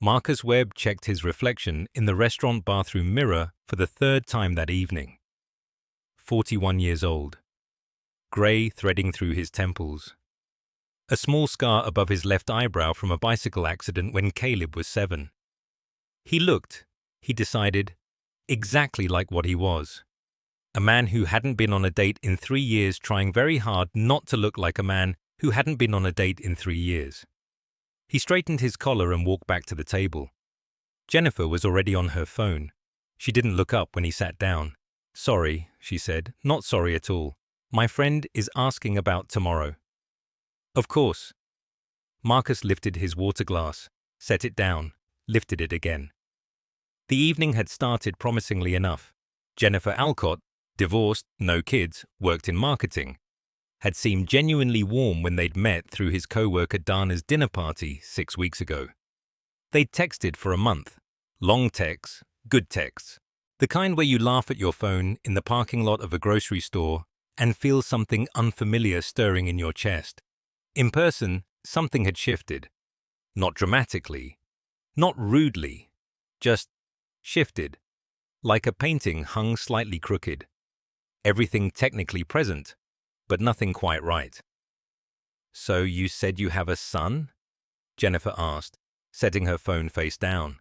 Marcus Webb checked his reflection in the restaurant bathroom mirror for the third time that evening. 41 years old. Grey threading through his temples. A small scar above his left eyebrow from a bicycle accident when Caleb was 7. He looked, he decided, exactly like what he was. A man who hadn't been on a date in 3 years, trying very hard not to look like a man who hadn't been on a date in 3 years. He straightened his collar and walked back to the table. Jennifer was already on her phone. She didn't look up when he sat down. "Sorry," she said, "not sorry at all. My friend is asking about tomorrow." "Of course." Marcus lifted his water glass, set it down, lifted it again. The evening had started promisingly enough. Jennifer Alcott, divorced, no kids, worked in marketing, had seemed genuinely warm when they'd met through his co-worker Dana's dinner party 6 weeks ago. They'd texted for a month. Long texts, good texts. The kind where you laugh at your phone in the parking lot of a grocery store and feel something unfamiliar stirring in your chest. In person, something had shifted. Not dramatically, not rudely, just shifted, like a painting hung slightly crooked. Everything technically present, but nothing quite right. "So you said you have a son?" Jennifer asked, setting her phone face down.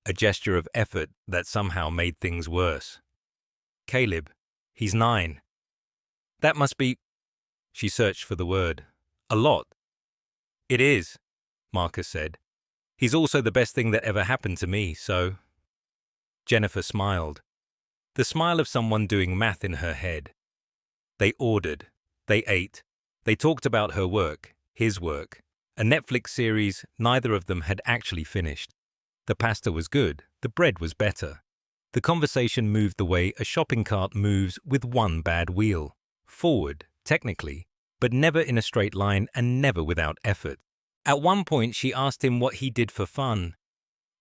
A gesture of effort that somehow made things worse. "Caleb, he's 9. That must be—" She searched for the word. "A lot." "It is," Marcus said. "He's also the best thing that ever happened to me, so—" Jennifer smiled. The smile of someone doing math in her head. They ordered. They ate. They talked about her work, his work, a Netflix series neither of them had actually finished. The pasta was good. The bread was better. The conversation moved the way a shopping cart moves with one bad wheel. Forward, technically, but never in a straight line and never without effort. At one point she asked him what he did for fun,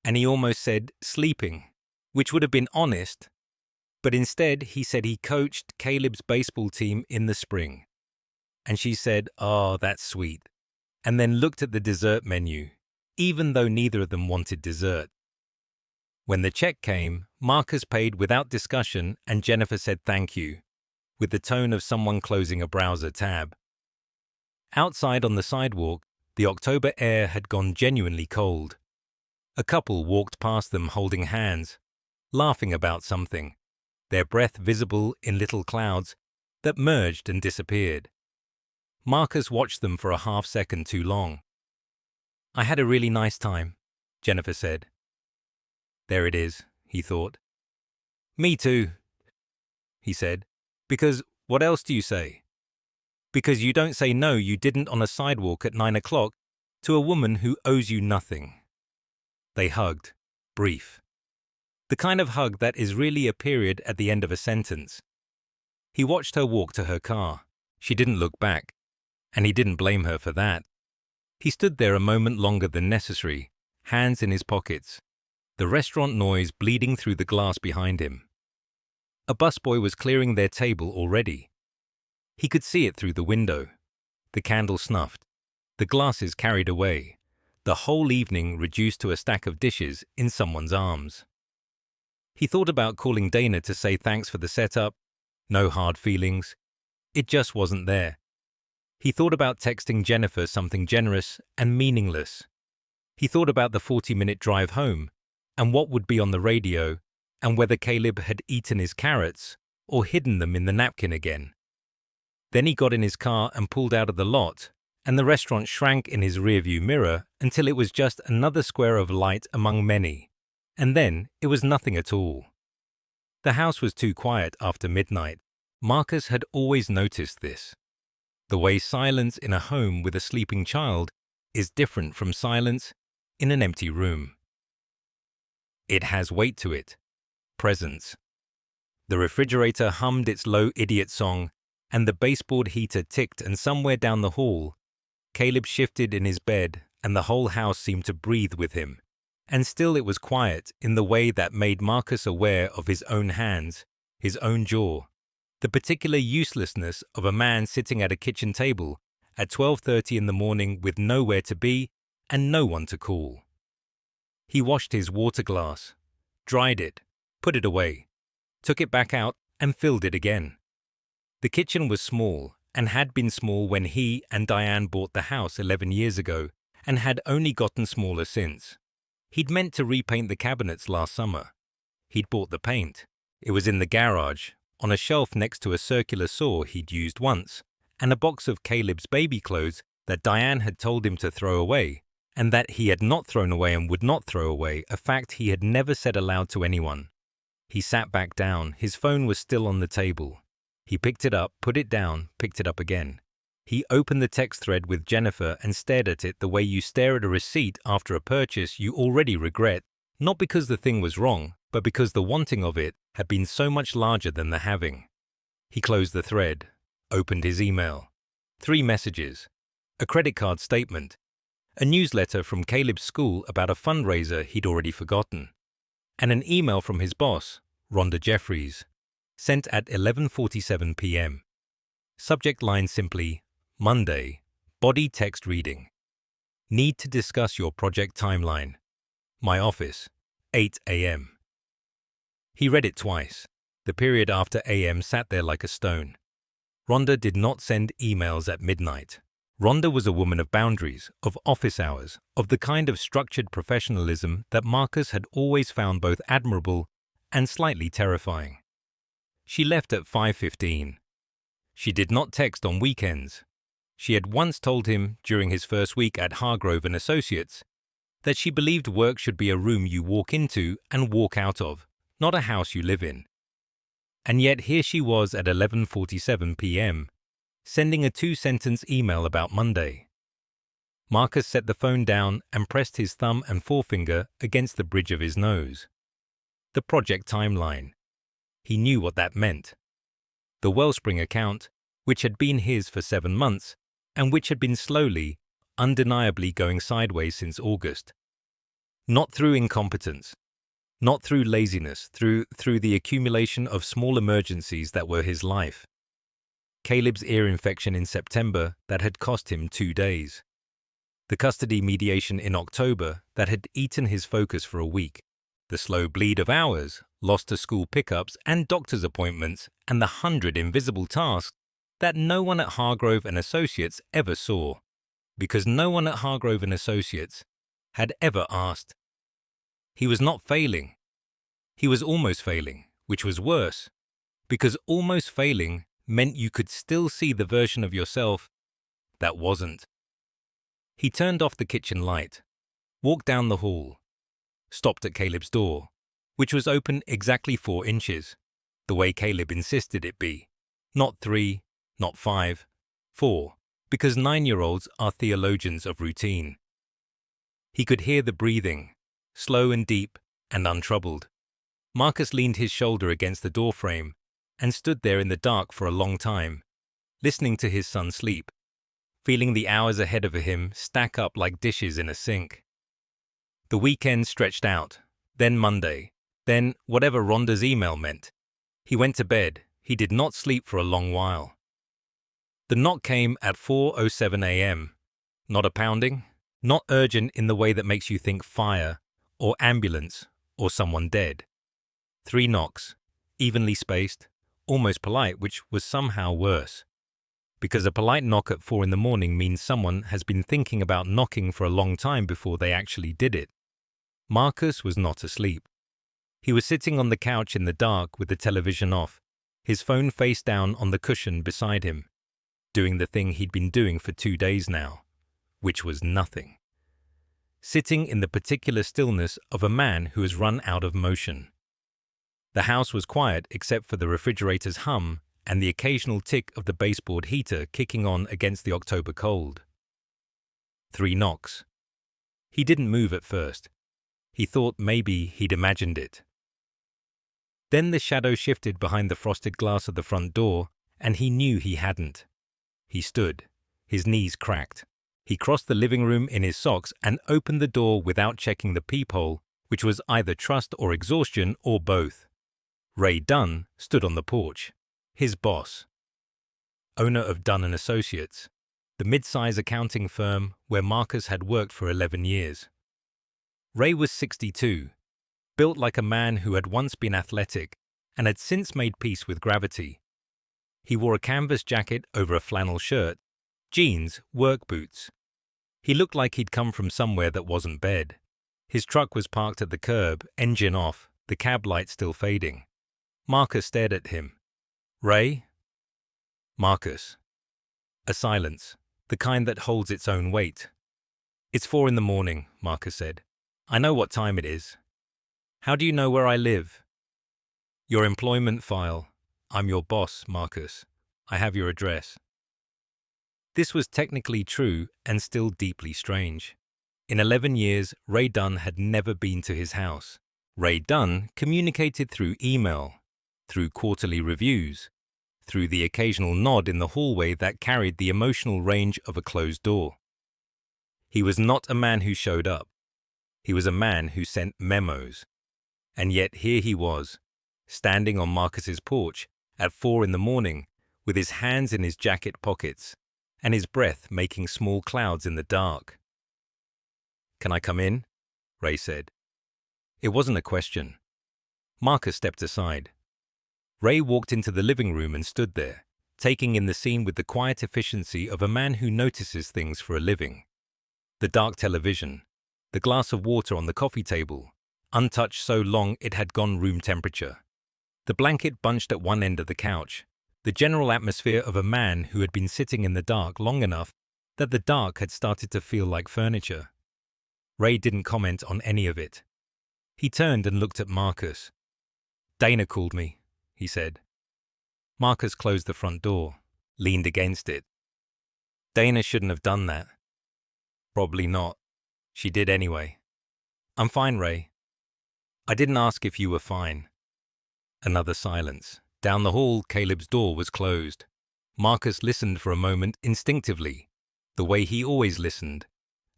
and he almost said sleeping, which would have been honest, but instead he said he coached Caleb's baseball team in the spring. And she said, "Oh, that's sweet," and then looked at the dessert menu, even though neither of them wanted dessert. When the check came, Marcus paid without discussion and Jennifer said thank you, with the tone of someone closing a browser tab. Outside on the sidewalk, the October air had gone genuinely cold. A couple walked past them holding hands, laughing about something, their breath visible in little clouds that merged and disappeared. Marcus watched them for a half-second too long. "I had a really nice time," Jennifer said. There it is, he thought. "Me too," he said. "Because what else do you say? Because you don't say no, you didn't on a sidewalk at 9 o'clock to a woman who owes you nothing." They hugged, brief. The kind of hug that is really a period at the end of a sentence. He watched her walk to her car. She didn't look back, and he didn't blame her for that. He stood there a moment longer than necessary, hands in his pockets, the restaurant noise bleeding through the glass behind him. A busboy was clearing their table already. He could see it through the window. The candle snuffed, the glasses carried away, the whole evening reduced to a stack of dishes in someone's arms. He thought about calling Dana to say thanks for the setup. No hard feelings. It just wasn't there. He thought about texting Jennifer something generous and meaningless. He thought about the 40-minute drive home and what would be on the radio and whether Caleb had eaten his carrots or hidden them in the napkin again. Then he got in his car and pulled out of the lot, and the restaurant shrank in his rearview mirror until it was just another square of light among many, and then it was nothing at all. The house was too quiet after midnight. Marcus had always noticed this. The way silence in a home with a sleeping child is different from silence in an empty room. It has weight to it, presence. The refrigerator hummed its low idiot song, and the baseboard heater ticked, and somewhere down the hall, Caleb shifted in his bed and the whole house seemed to breathe with him. And still it was quiet in the way that made Marcus aware of his own hands, his own jaw, the particular uselessness of a man sitting at a kitchen table at 12:30 in the morning with nowhere to be and no one to call. He washed his water glass, dried it, put it away, took it back out and filled it again. The kitchen was small and had been small when he and Diane bought the house 11 years ago and had only gotten smaller since. He'd meant to repaint the cabinets last summer. He'd bought the paint. It was in the garage, on a shelf next to a circular saw he'd used once, and a box of Caleb's baby clothes that Diane had told him to throw away, and that he had not thrown away and would not throw away, a fact he had never said aloud to anyone. He sat back down. His phone was still on the table. He picked it up, put it down, picked it up again. He opened the text thread with Jennifer and stared at it the way you stare at a receipt after a purchase you already regret, not because the thing was wrong, but because the wanting of it had been so much larger than the having. He closed the thread, opened his email. 3 messages, a credit card statement, a newsletter from Caleb's school about a fundraiser he'd already forgotten, and an email from his boss, Rhonda Jeffries, sent at 11:47 p.m. Subject line simply, Monday, body text reading. Need to discuss your project timeline. My office, 8 a.m. He read it twice. The period after a.m. sat there like a stone. Rhonda did not send emails at midnight. Rhonda was a woman of boundaries, of office hours, of the kind of structured professionalism that Marcus had always found both admirable and slightly terrifying. She left at 5:15. She did not text on weekends. She had once told him during his first week at Hargrove and Associates that she believed work should be a room you walk into and walk out of, not a house you live in. And yet here she was at 11:47 p.m., sending a 2-sentence email about Monday. Marcus set the phone down and pressed his thumb and forefinger against the bridge of his nose. The project timeline. He knew what that meant. The Wellspring account, which had been his for 7 months, and which had been slowly, undeniably going sideways since August. Not through incompetence, not through laziness, through the accumulation of small emergencies that were his life. Caleb's ear infection in September that had cost him 2 days. The custody mediation in October that had eaten his focus for a week. The slow bleed of hours, lost to school pickups and doctor's appointments, and the 100 invisible tasks that no one at Hargrove and Associates ever saw, because no one at Hargrove and Associates had ever asked. He was not failing. He was almost failing, which was worse, because almost failing meant you could still see the version of yourself that wasn't. He turned off the kitchen light, walked down the hall, stopped at Caleb's door, which was open exactly 4 inches, the way Caleb insisted it be, not 3, not 5, 4, because 9-year-olds are theologians of routine. He could hear the breathing, slow and deep and untroubled. Marcus leaned his shoulder against the doorframe and stood there in the dark for a long time, listening to his son sleep, feeling the hours ahead of him stack up like dishes in a sink. The weekend stretched out, then Monday, then whatever Rhonda's email meant. He went to bed. He did not sleep for a long while. The knock came at 4:07 a.m. Not a pounding, not urgent in the way that makes you think fire, or ambulance, or someone dead. 3 knocks, evenly spaced, almost polite, which was somehow worse. Because a polite knock at 4 in the morning means someone has been thinking about knocking for a long time before they actually did it. Marcus was not asleep. He was sitting on the couch in the dark with the television off, his phone face down on the cushion beside him, doing the thing he'd been doing for 2 days now, which was nothing. Sitting in the particular stillness of a man who has run out of motion. The house was quiet except for the refrigerator's hum and the occasional tick of the baseboard heater kicking on against the October cold. 3 knocks. He didn't move at first. He thought maybe he'd imagined it. Then the shadow shifted behind the frosted glass of the front door, and he knew he hadn't. He stood, his knees cracked. He crossed the living room in his socks and opened the door without checking the peephole, which was either trust or exhaustion or both. Ray Dunn stood on the porch, his boss. Owner of Dunn & Associates, the mid-size accounting firm where Marcus had worked for 11 years. Ray was 62, built like a man who had once been athletic and had since made peace with gravity. He wore a canvas jacket over a flannel shirt, jeans, work boots. He looked like he'd come from somewhere that wasn't bed. His truck was parked at the curb, engine off, the cab light still fading. Marcus stared at him. "Ray?" "Marcus." A silence, the kind that holds its own weight. "It's 4 in the morning, Marcus said. "I know what time it is." "How do you know where I live?" "Your employment file. I'm your boss, Marcus. I have your address." This was technically true and still deeply strange. In 11 years, Ray Dunn had never been to his house. Ray Dunn communicated through email, through quarterly reviews, through the occasional nod in the hallway that carried the emotional range of a closed door. He was not a man who showed up. He was a man who sent memos. And yet here he was, standing on Marcus's porch at 4 in the morning, with his hands in his jacket pockets, and his breath making small clouds in the dark. "Can I come in?" Ray said. It wasn't a question. Marcus stepped aside. Ray walked into the living room and stood there, taking in the scene with the quiet efficiency of a man who notices things for a living. The dark television, the glass of water on the coffee table, untouched so long it had gone room temperature. The blanket bunched at one end of the couch, the general atmosphere of a man who had been sitting in the dark long enough that the dark had started to feel like furniture. Ray didn't comment on any of it. He turned and looked at Marcus. "Dana called me," he said. Marcus closed the front door, leaned against it. "Dana shouldn't have done that." "Probably not. She did anyway." "I'm fine, Ray." "I didn't ask if you were fine." Another silence. Down the hall, Caleb's door was closed. Marcus listened for a moment instinctively, the way he always listened,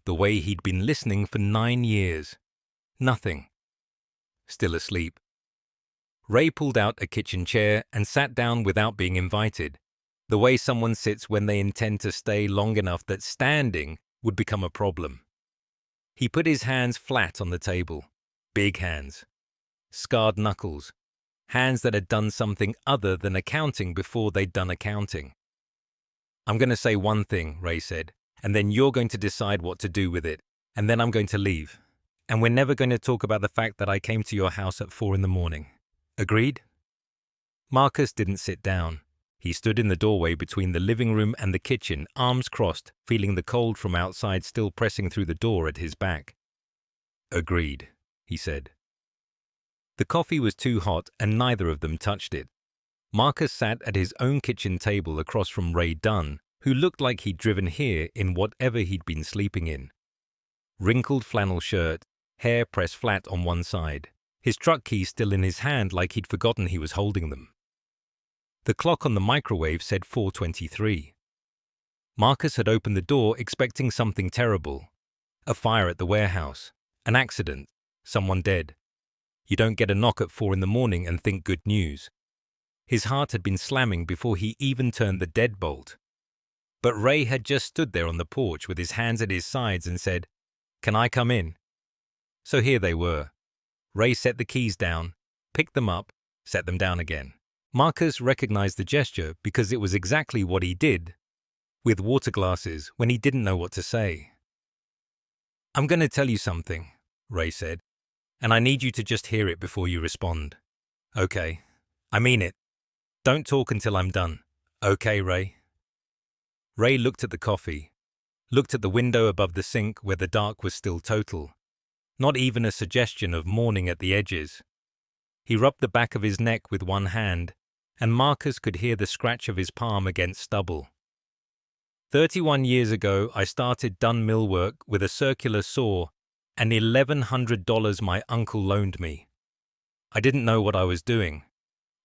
the way he'd been listening for 9 years. Nothing. Still asleep. Ray pulled out a kitchen chair and sat down without being invited, the way someone sits when they intend to stay long enough that standing would become a problem. He put his hands flat on the table, big hands, scarred knuckles, hands that had done something other than accounting before they'd done accounting. "I'm going to say one thing," Ray said, "and then you're going to decide what to do with it, and then I'm going to leave. And we're never going to talk about the fact that I came to your house at 4 in the morning. Agreed?" Marcus didn't sit down. He stood in the doorway between the living room and the kitchen, arms crossed, feeling the cold from outside still pressing through the door at his back. "Agreed," he said. The coffee was too hot and neither of them touched it. Marcus sat at his own kitchen table across from Ray Dunn, who looked like he'd driven here in whatever he'd been sleeping in. Wrinkled flannel shirt, hair pressed flat on one side, his truck keys still in his hand like he'd forgotten he was holding them. The clock on the microwave said 4:23. Marcus had opened the door expecting something terrible. A fire at the warehouse, an accident, someone dead. You don't get a knock at 4 in the morning and think good news. His heart had been slamming before he even turned the deadbolt. But Ray had just stood there on the porch with his hands at his sides and said, "Can I come in?" So here they were. Ray set the keys down, picked them up, set them down again. Marcus recognized the gesture because it was exactly what he did with water glasses when he didn't know what to say. "I'm going to tell you something," Ray said, "and I need you to just hear it before you respond." "Okay. I mean it. Don't talk until I'm done." "Okay, Ray." Ray looked at the coffee, looked at the window above the sink where the dark was still total, not even a suggestion of morning at the edges. He rubbed the back of his neck with one hand, and Marcus could hear the scratch of his palm against stubble. 31 years ago, I started Dunn Millwork with a circular saw and $1,100 my uncle loaned me. I didn't know what I was doing.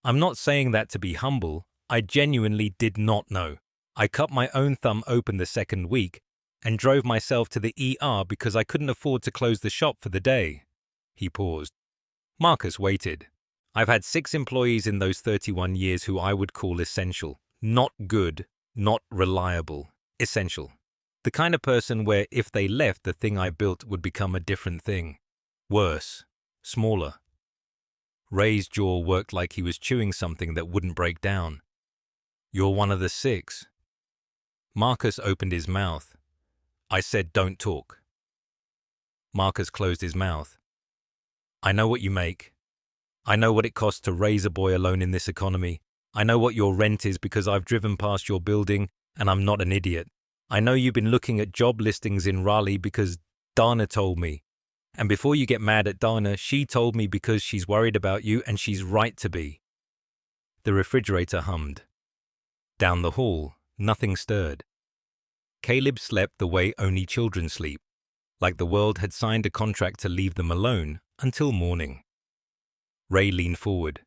I'm not saying that to be humble. I genuinely did not know. I cut my own thumb open the second week and drove myself to the ER because I couldn't afford to close the shop for the day. He paused. Marcus waited. I've had 6 employees in those 31 years who I would call essential. Not good, not reliable. Essential. The kind of person where if they left, the thing I built would become a different thing. Worse, smaller. Ray's jaw worked like he was chewing something that wouldn't break down. "You're one of the 6. Marcus opened his mouth. "I said don't talk." Marcus closed his mouth. "I know what you make. I know what it costs to raise a boy alone in this economy. I know what your rent is because I've driven past your building and I'm not an idiot. I know you've been looking at job listings in Raleigh because Dana told me. And before you get mad at Dana, she told me because she's worried about you and she's right to be." The refrigerator hummed. Down the hall, nothing stirred. Caleb slept the way only children sleep, like the world had signed a contract to leave them alone until morning. Ray leaned forward,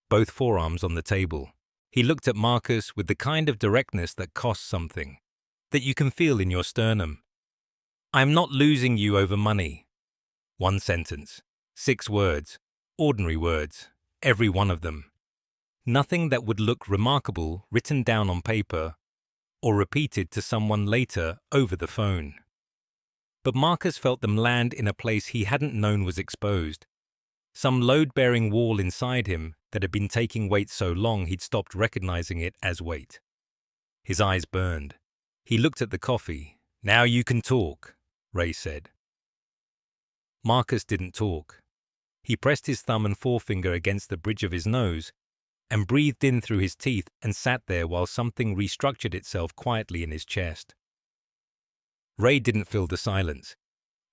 both forearms on the table. He looked at Marcus with the kind of directness that costs something, that you can feel in your sternum. "I'm not losing you over money." One sentence, 6 words, ordinary words, every one of them. Nothing that would look remarkable written down on paper or repeated to someone later over the phone. But Marcus felt them land in a place he hadn't known was exposed. Some load-bearing wall inside him that had been taking weight so long he'd stopped recognizing it as weight. His eyes burned. He looked at the coffee. "Now you can talk," Ray said. Marcus didn't talk. He pressed his thumb and forefinger against the bridge of his nose and breathed in through his teeth and sat there while something restructured itself quietly in his chest. Ray didn't fill the silence.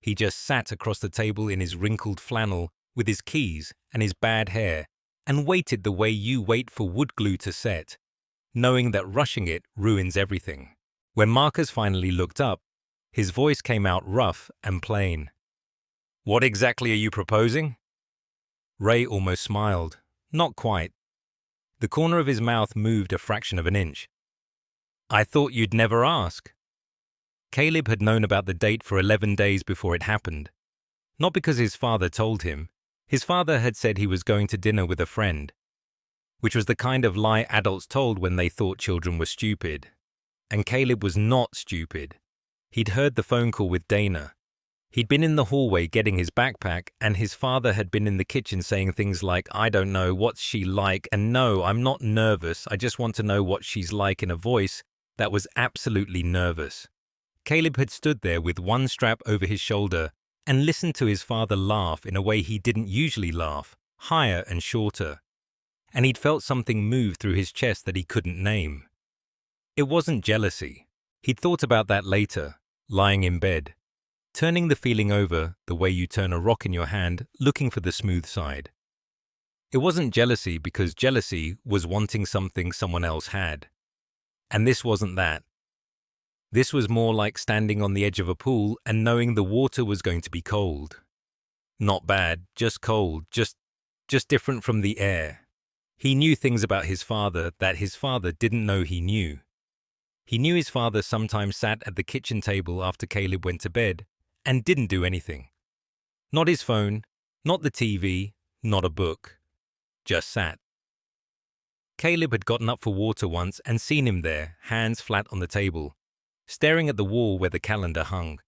He just sat across the table in his wrinkled flannel with his keys and his bad hair and waited the way you wait for wood glue to set, knowing that rushing it ruins everything. When Marcus finally looked up, his voice came out rough and plain. "What exactly are you proposing?" Ray almost smiled. Not quite. The corner of his mouth moved a fraction of an inch. "I thought you'd never ask." Caleb had known about the date for 11 days before it happened. Not because his father told him. His father had said he was going to dinner with a friend, which was the kind of lie adults told when they thought children were stupid. And Caleb was not stupid. He'd heard the phone call with Dana. He'd been in the hallway getting his backpack, and his father had been in the kitchen saying things like, "I don't know, what's she like? And no, I'm not nervous, I just want to know what she's like," in a voice that was absolutely nervous. Caleb had stood there with one strap over his shoulder and listened to his father laugh in a way he didn't usually laugh, higher and shorter. And he'd felt something move through his chest that he couldn't name. It wasn't jealousy. He'd thought about that later, lying in bed, turning the feeling over the way you turn a rock in your hand, looking for the smooth side. It wasn't jealousy because jealousy was wanting something someone else had. And this wasn't that. This was more like standing on the edge of a pool and knowing the water was going to be cold. Not bad, just cold, just different from the air. He knew things about his father that his father didn't know he knew. He knew his father sometimes sat at the kitchen table after Caleb went to bed and didn't do anything. Not his phone, not the TV, not a book. Just sat. Caleb had gotten up for water once and seen him there, hands flat on the table, staring at the wall where the calendar hung.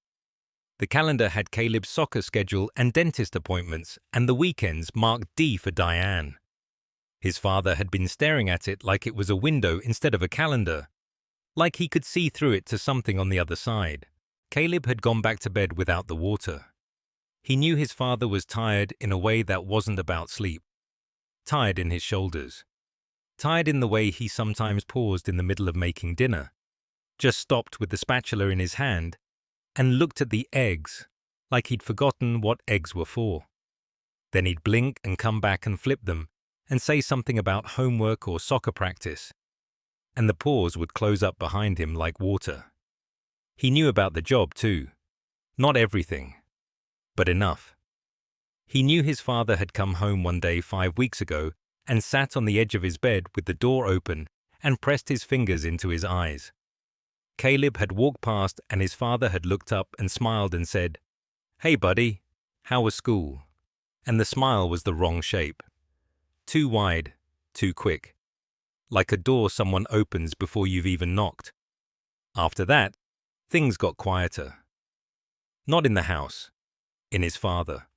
The calendar had Caleb's soccer schedule and dentist appointments, and the weekends marked D for Diane. His father had been staring at it like it was a window instead of a calendar, like he could see through it to something on the other side. Caleb had gone back to bed without the water. He knew his father was tired in a way that wasn't about sleep. Tired in his shoulders. Tired in the way he sometimes paused in the middle of making dinner, just stopped with the spatula in his hand, and looked at the eggs like he'd forgotten what eggs were for. Then he'd blink and come back and flip them and say something about homework or soccer practice, and the pause would close up behind him like water. He knew about the job too. Not everything, but enough. He knew his father had come home one day 5 weeks ago and sat on the edge of his bed with the door open and pressed his fingers into his eyes. Caleb had walked past and his father had looked up and smiled and said, "Hey buddy, how was school?" And the smile was the wrong shape. Too wide, too quick. Like a door someone opens before you've even knocked. After that, things got quieter. Not in the house, in his father.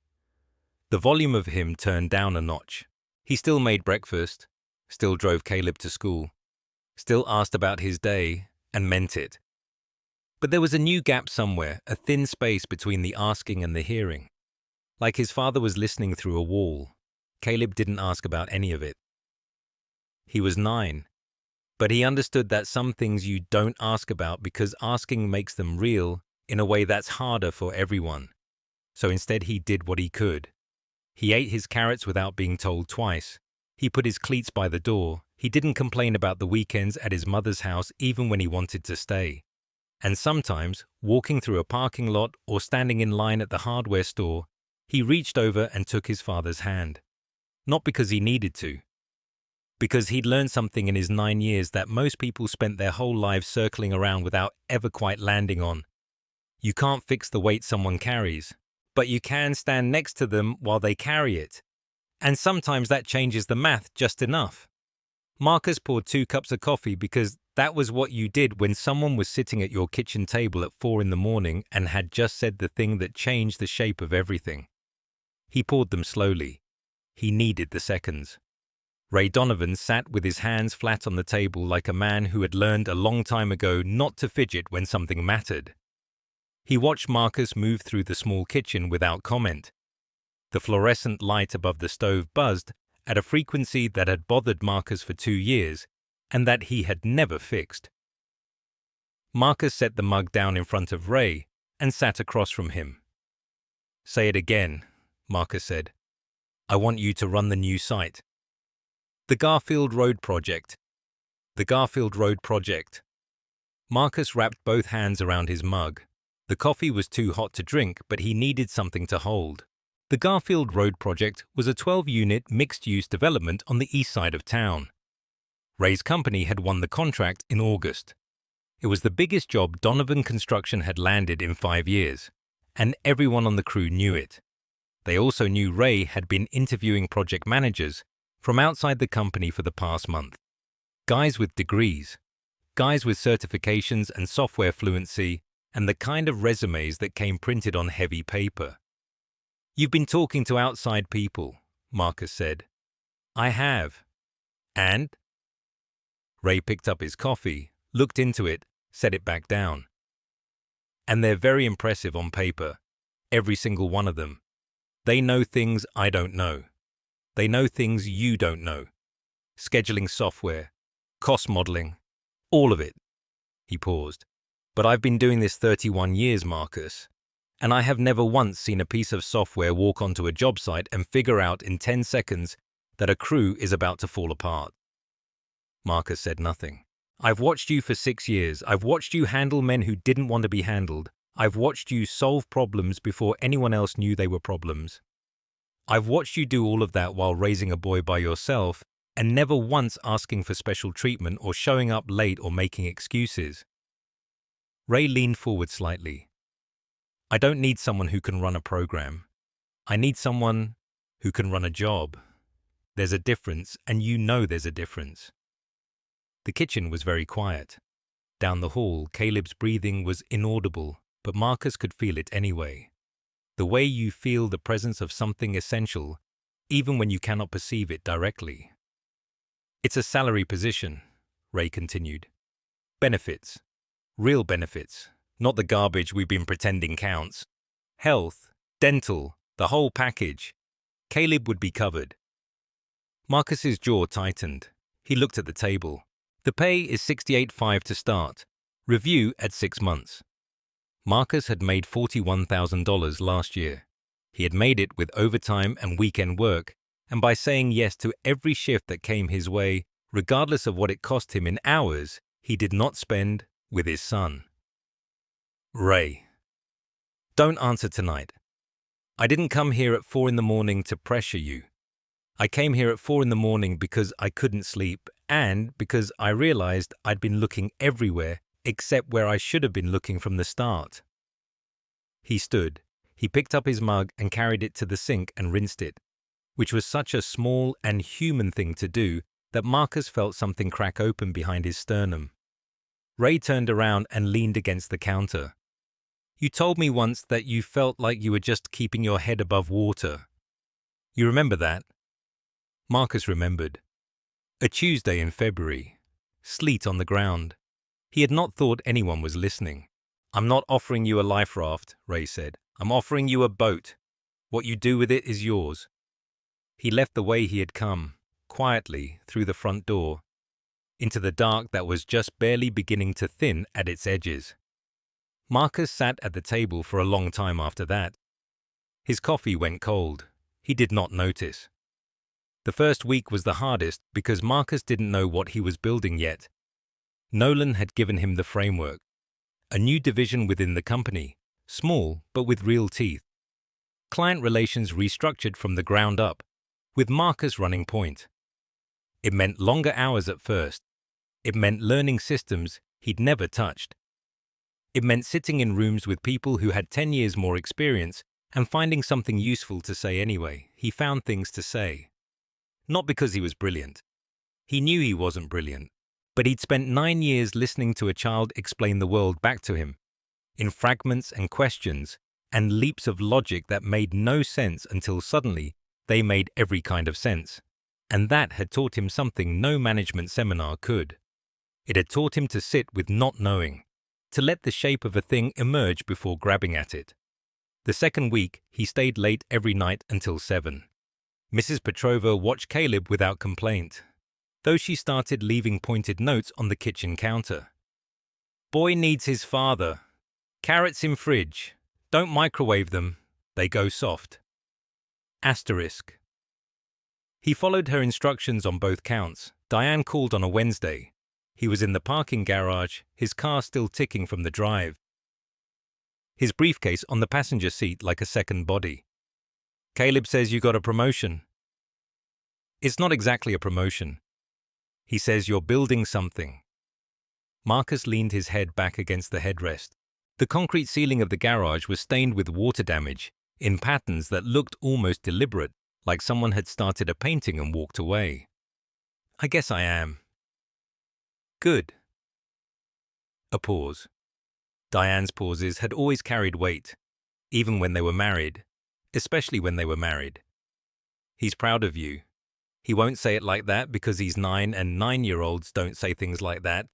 The volume of him turned down a notch. He still made breakfast, still drove Caleb to school, still asked about his day, and meant it. But there was a new gap somewhere, a thin space between the asking and the hearing. Like his father was listening through a wall, Caleb didn't ask about any of it. He was 9, but he understood that some things you don't ask about because asking makes them real in a way that's harder for everyone. So instead he did what he could. He ate his carrots without being told twice. He put his cleats by the door. He didn't complain about the weekends at his mother's house even when he wanted to stay. And sometimes, walking through a parking lot or standing in line at the hardware store, he reached over and took his father's hand. Not because he needed to. Because he'd learned something in his 9 years that most people spent their whole lives circling around without ever quite landing on. You can't fix the weight someone carries, but you can stand next to them while they carry it. And sometimes that changes the math just enough. Marcus poured 2 cups of coffee because that was what you did when someone was sitting at your kitchen table at 4 in the morning and had just said the thing that changed the shape of everything. He poured them slowly. He needed the seconds. Ray Donovan sat with his hands flat on the table like a man who had learned a long time ago not to fidget when something mattered. He watched Marcus move through the small kitchen without comment. The fluorescent light above the stove buzzed at a frequency that had bothered Marcus for 2 years and that he had never fixed. Marcus set the mug down in front of Ray and sat across from him. "Say it again," Marcus said. "I want you to run the new site." The Garfield Road Project. The Garfield Road Project. Marcus wrapped both hands around his mug. The coffee was too hot to drink, but he needed something to hold. The Garfield Road Project was a 12-unit mixed-use development on the east side of town. Ray's company had won the contract in August. It was the biggest job Donovan Construction had landed in 5 years, and everyone on the crew knew it. They also knew Ray had been interviewing project managers from outside the company for the past month. Guys with degrees, guys with certifications and software fluency, and the kind of resumes that came printed on heavy paper. "You've been talking to outside people," Marcus said. "I have." "And?" Ray picked up his coffee, looked into it, set it back down. "And they're very impressive on paper, every single one of them. They know things I don't know. They know things you don't know. Scheduling software, cost modeling, all of it." He paused. "But I've been doing this 31 years, Marcus, and I have never once seen a piece of software walk onto a job site and figure out in 10 seconds that a crew is about to fall apart." Marcus said nothing. "I've watched you for 6 years. I've watched you handle men who didn't want to be handled. I've watched you solve problems before anyone else knew they were problems. I've watched you do all of that while raising a boy by yourself and never once asking for special treatment or showing up late or making excuses." Ray leaned forward slightly. "I don't need someone who can run a program. I need someone who can run a job. There's a difference, and you know there's a difference." The kitchen was very quiet. Down the hall, Caleb's breathing was inaudible, but Marcus could feel it anyway. The way you feel the presence of something essential, even when you cannot perceive it directly. "It's a salary position," Ray continued. "Benefits. Real benefits, not the garbage we've been pretending counts. Health, dental, the whole package. Caleb would be covered." Marcus's jaw tightened. He looked at the table. "The pay is $68,500 to start. Review at 6 months." Marcus had made $41,000 last year. He had made it with overtime and weekend work, and by saying yes to every shift that came his way, regardless of what it cost him in hours, he did not spend with his son. "Ray, don't answer tonight. I didn't come here at 4 in the morning to pressure you. I came here at 4 in the morning because I couldn't sleep and because I realized I'd been looking everywhere except where I should have been looking from the start." He stood. He picked up his mug and carried it to the sink and rinsed it, which was such a small and human thing to do that Marcus felt something crack open behind his sternum. Ray turned around and leaned against the counter. "You told me once that you felt like you were just keeping your head above water." You remember that? Marcus remembered. A Tuesday in February. Sleet on the ground. He had not thought anyone was listening. "I'm not offering you a life raft," Ray said. "I'm offering you a boat. What you do with it is yours." He left the way he had come, quietly, through the front door, into the dark that was just barely beginning to thin at its edges. Marcus sat at the table for a long time after that. His coffee went cold. He did not notice. The first week was the hardest because Marcus didn't know what he was building yet. Nolan had given him the framework. A new division within the company, small but with real teeth. Client relations restructured from the ground up, with Marcus running point. It meant longer hours at first. It meant learning systems he'd never touched. It meant sitting in rooms with people who had 10 years more experience and finding something useful to say anyway. He found things to say. Not because he was brilliant. He knew he wasn't brilliant. But he'd spent 9 years listening to a child explain the world back to him, in fragments and questions and leaps of logic that made no sense until suddenly they made every kind of sense. And that had taught him something no management seminar could. It had taught him to sit with not knowing, to let the shape of a thing emerge before grabbing at it. The second week, he stayed late every night until 7. Mrs. Petrova watched Caleb without complaint, though she started leaving pointed notes on the kitchen counter. "Boy needs his father. Carrots in fridge. Don't microwave them. They go soft." Asterisk. He followed her instructions on both counts. Diane called on a Wednesday. He was in the parking garage, his car still ticking from the drive. His briefcase on the passenger seat like a second body. "Caleb says you got a promotion." "It's not exactly a promotion. He says you're building something." Marcus leaned his head back against the headrest. The concrete ceiling of the garage was stained with water damage, in patterns that looked almost deliberate, like someone had started a painting and walked away. "I guess I am." "Good." A pause. Diane's pauses had always carried weight, even when they were married, especially when they were married. "He's proud of you. He won't say it like that because he's 9 and 9-year-olds don't say things like that,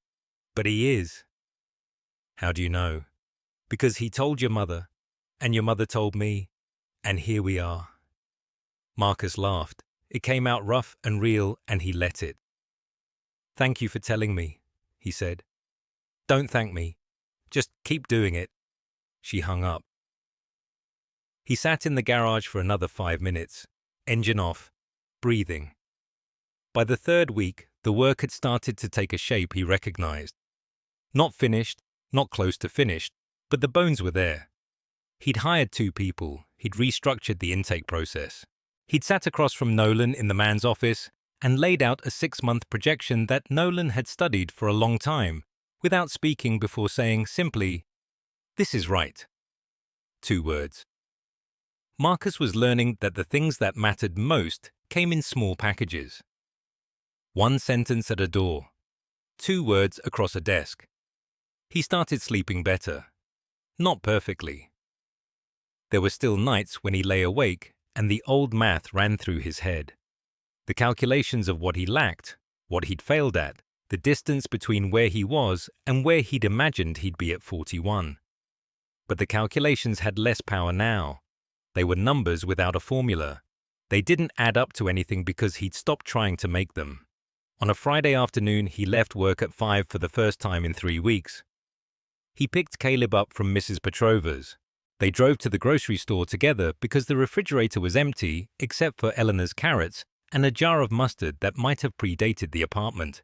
but he is." "How do you know?" "Because he told your mother, and your mother told me, and here we are." Marcus laughed. It came out rough and real, and he let it. "Thank you for telling me," he said. "Don't thank me. Just keep doing it." She hung up. He sat in the garage for another 5 minutes, engine off, breathing. By the third week, the work had started to take a shape he recognized. Not finished, not close to finished, but the bones were there. He'd hired 2 people, he'd restructured the intake process. He'd sat across from Nolan in the man's office and laid out a 6-month projection that Nolan had studied for a long time, without speaking before saying simply, "This is right." 2 words. Marcus was learning that the things that mattered most came in small packages. 1 sentence at a door. 2 words across a desk. He started sleeping better. Not perfectly. There were still nights when he lay awake and the old math ran through his head. The calculations of what he lacked, what he'd failed at, the distance between where he was and where he'd imagined he'd be at 41. But the calculations had less power now. They were numbers without a formula. They didn't add up to anything because he'd stopped trying to make them. On a Friday afternoon, he left work at 5 for the first time in 3 weeks. He picked Caleb up from Mrs. Petrova's. They drove to the grocery store together because the refrigerator was empty except for Eleanor's carrots and a jar of mustard that might have predated the apartment.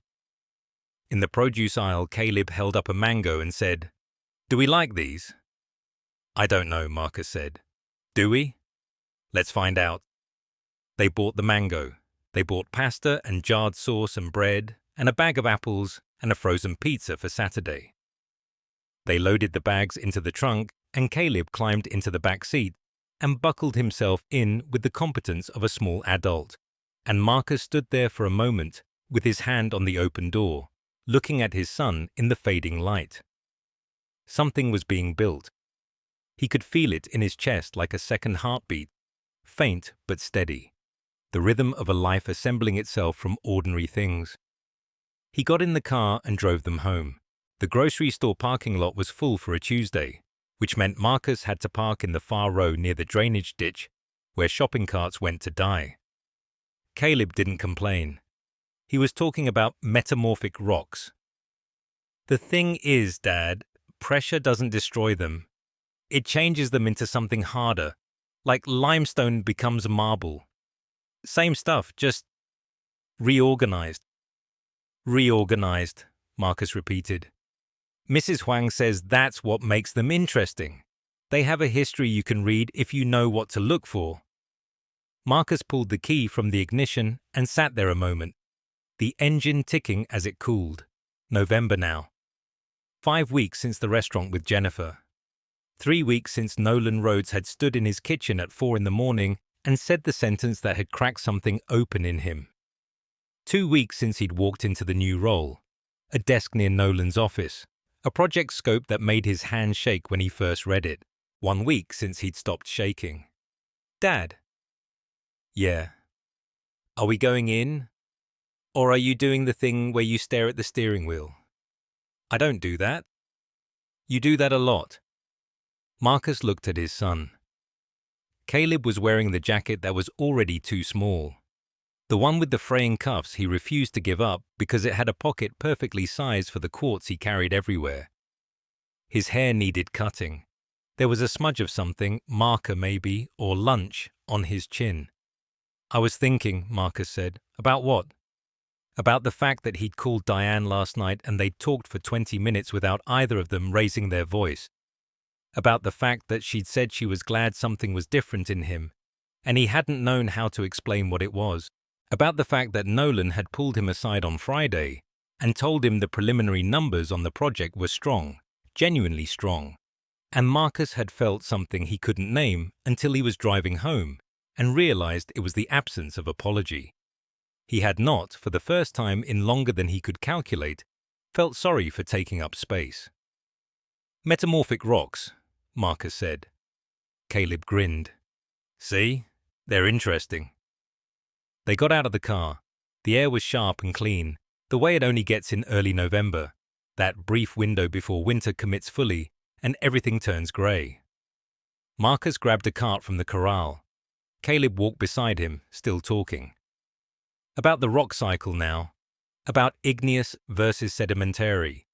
In the produce aisle, Caleb held up a mango and said, "Do we like these?" "I don't know," Marcus said. "Do we? Let's find out." They bought the mango. They bought pasta and jarred sauce and bread and a bag of apples and a frozen pizza for Saturday. They loaded the bags into the trunk and Caleb climbed into the back seat and buckled himself in with the competence of a small adult, and Marcus stood there for a moment with his hand on the open door, looking at his son in the fading light. Something was being built. He could feel it in his chest like a second heartbeat, faint but steady. the rhythm of a life assembling itself from ordinary things. He got in the car and drove them home. The grocery store parking lot was full for a Tuesday, which meant Marcus had to park in the far row near the drainage ditch where shopping carts went to die. Caleb didn't complain. He was talking about metamorphic rocks. The thing is, Dad, pressure doesn't destroy them. It changes them into something harder, like limestone becomes marble. Same stuff, just reorganized. Reorganized, Marcus repeated. Mrs. Huang says that's what makes them interesting. They have a history you can read if you know what to look for. Marcus pulled the key from the ignition and sat there a moment, the engine ticking as it cooled. November now. 5 weeks since the restaurant with Jennifer. 3 weeks since Nolan Rhodes had stood in his kitchen at 4 a.m. and said the sentence that had cracked something open in him. 2 weeks since he'd walked into the new role, a desk near Nolan's office, a project scope that made his hand shake when he first read it. 1 week since he'd stopped shaking. Dad. Yeah. Are we going in? Or are you doing the thing where you stare at the steering wheel? I don't do that. You do that a lot. Marcus looked at his son. Caleb was wearing the jacket that was already too small. The one with the fraying cuffs he refused to give up because it had a pocket perfectly sized for the quartz he carried everywhere. His hair needed cutting. There was a smudge of something, marker maybe, or lunch, on his chin. I was thinking, Marcus said. About what? About the fact that he'd called Diane last night and they'd talked for 20 minutes without either of them raising their voice. About the fact that she'd said she was glad something was different in him, and he hadn't known how to explain what it was. About the fact that Nolan had pulled him aside on Friday and told him the preliminary numbers on the project were strong, genuinely strong. And Marcus had felt something he couldn't name until he was driving home and realized it was the absence of apology. He had not, for the first time in longer than he could calculate, felt sorry for taking up space. Metamorphic rocks, Marcus said. Caleb grinned. See? They're interesting. They got out of the car. The air was sharp and clean, the way it only gets in early November, that brief window before winter commits fully and everything turns grey. Marcus grabbed a cart from the corral. Caleb walked beside him, still talking. About the rock cycle now, about igneous versus sedimentary,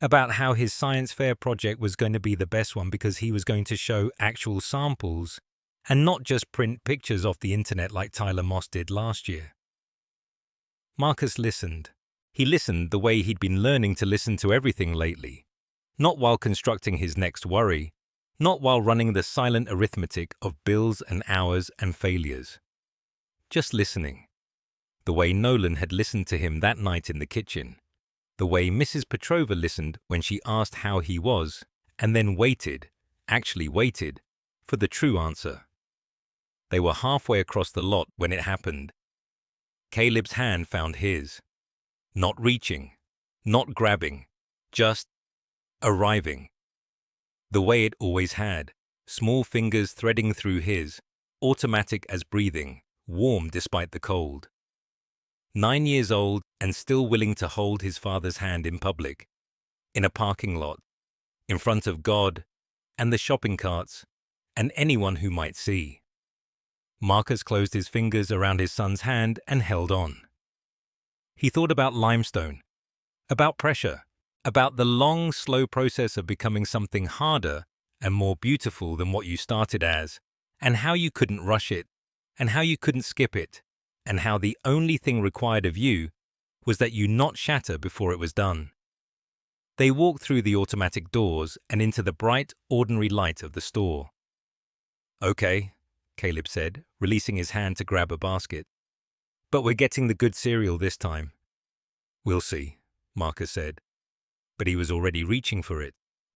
about how his science fair project was going to be the best one because he was going to show actual samples and not just print pictures off the internet like Tyler Moss did last year. Marcus listened. He listened the way he'd been learning to listen to everything lately, not while constructing his next worry, not while running the silent arithmetic of bills and hours and failures. Just listening. The way Nolan had listened to him that night in the kitchen, the way Mrs. Petrova listened when she asked how he was, and then waited, actually waited, for the true answer. They were halfway across the lot when it happened. Caleb's hand found his. Not reaching, not grabbing, just arriving. The way it always had, small fingers threading through his, automatic as breathing, warm despite the cold. 9 years old and still willing to hold his father's hand in public, in a parking lot, in front of God and the shopping carts and anyone who might see. Marcus closed his fingers around his son's hand and held on. He thought about limestone, about pressure, about the long, slow process of becoming something harder and more beautiful than what you started as, and how you couldn't rush it, and how you couldn't skip it, and how the only thing required of you was that you not shatter before it was done. They walked through the automatic doors and into the bright, ordinary light of the store. Okay, Caleb said, releasing his hand to grab a basket. But we're getting the good cereal this time. We'll see, Marcus said. But he was already reaching for it.